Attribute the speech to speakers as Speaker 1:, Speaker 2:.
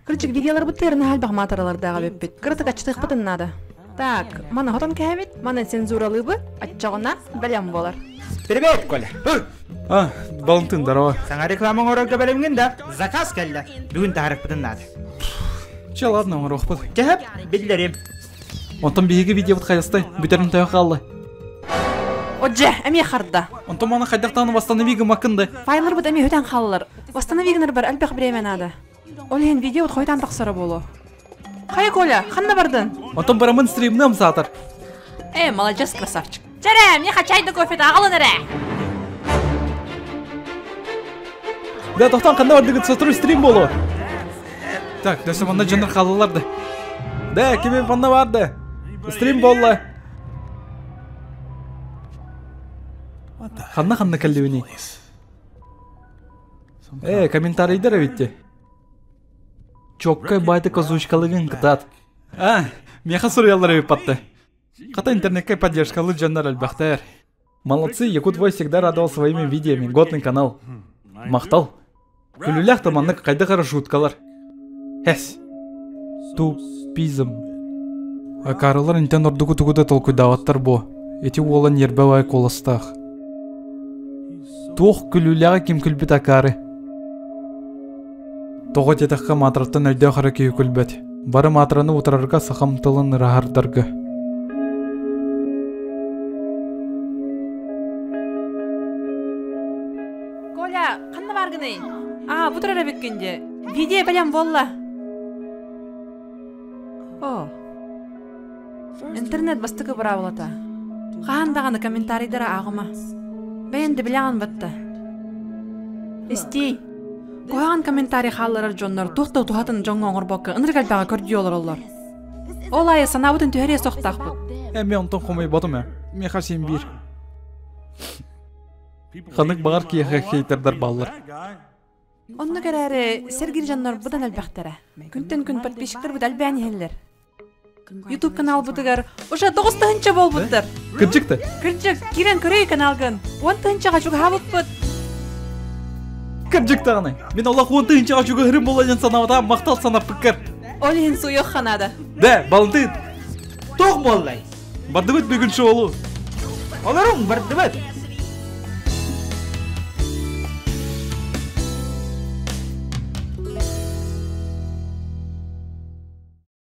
Speaker 1: Кырчык видеолар бутырын халбах матаралардага беппит. Кырыты качтык бутыннады. Так, мана хотон кәбит, мана цензуралыбы, атчагына бәлем болар.
Speaker 2: Привет, Коля.
Speaker 3: Балантын дарова.
Speaker 2: Саңа рекламаң орогда бәлемген да, заказ келді. Бүгін тарих бутыннады.
Speaker 3: Че, ладно, оңыр оқпады.
Speaker 2: Кәп, білдерем.
Speaker 3: Онтон биһиги видео бут хайыстай, бүтерін таяқ қалды.
Speaker 1: Отже, әме қарды.
Speaker 3: Онтон мана қайдақтаны восстановигі мақынды.
Speaker 1: Файлар бұд әме хөтен қалылар. Восстановигінер бар әлбәқ біремен ады. Ол ен видео бұд қойтан тақсыры болу. Қай Коля, қанда бардың?
Speaker 3: Онтон барамын стримнам сатыр.
Speaker 1: Молодец, красавчик. Жарам, не хачайды кофеті ағылын әрі.
Speaker 3: Да, тоқтан қанда бардығы сотру стрим болу. Так, дөсі манда жандар қалыларды. Да, кемен панда барды. Стрим болу. Қанна кәлдевіне. Комментарийдер әветте. Чоккай байды козуышкалығын қытат. Меха сурьялар әвет патты. Қата интернетке поддержкалы жандар әлбәқтер. Молодцы, Якутвой всегда радовал своими видеоми. Годный канал. Мақтал. Күліләқ таманлық қайды қара шуткалар. Хэс. Тупизм. Карылар интен ордугу-тугуда толкуйдаваттар бо. Эти уолан ербәвай коластақ. Тух күліләға кем күлбет акары. Тоғы тетаққа матраттан өйден қара кейі күлбет. Бары матраны ұтырарға сақамтылын рахардарғы.
Speaker 1: Коля, қанна барғыны? Бұтырара беккенде. Видео бәлем болла. Интернет бастығы бұра болата. Қағандағаны комментарийдара ағыма. Бәйінді біліған бұтты. Істей. Қойған комментарий қалылар жонлар тоқтау тұхатын жоңға оңыр бақы ұнырғалбаға көрді олар олар. Олайы санабытын түйәре соқтақ бұд.
Speaker 3: Мен онтон қомай батым Мен қасен бір. Қанық бағар кейіға хейтердар балылар.
Speaker 1: Онны көрәрі сәргір жанлар бұдан әлбәқтері. Күнтен күн подписчиктер бұд әлбәні хеллер. YouTube канал бұдығар ұша 9 тұхынча бол бұддар.
Speaker 3: Кірчікті?
Speaker 1: Кірчік, кирен көрей каналғын. 10 тұхынчаға жүгі хабыт бұд.
Speaker 3: Кірчікті ғаны. Мен Аллах 10 тұхынчаға жүгі ғырым болайын санавада мақтал санап пікір.
Speaker 1: Ол ең суйық қанады.
Speaker 3: Да, балынтын.
Speaker 2: Тоқ болай.
Speaker 3: Барды бұд бүгін шоулу.
Speaker 2: Оларың барды бұд.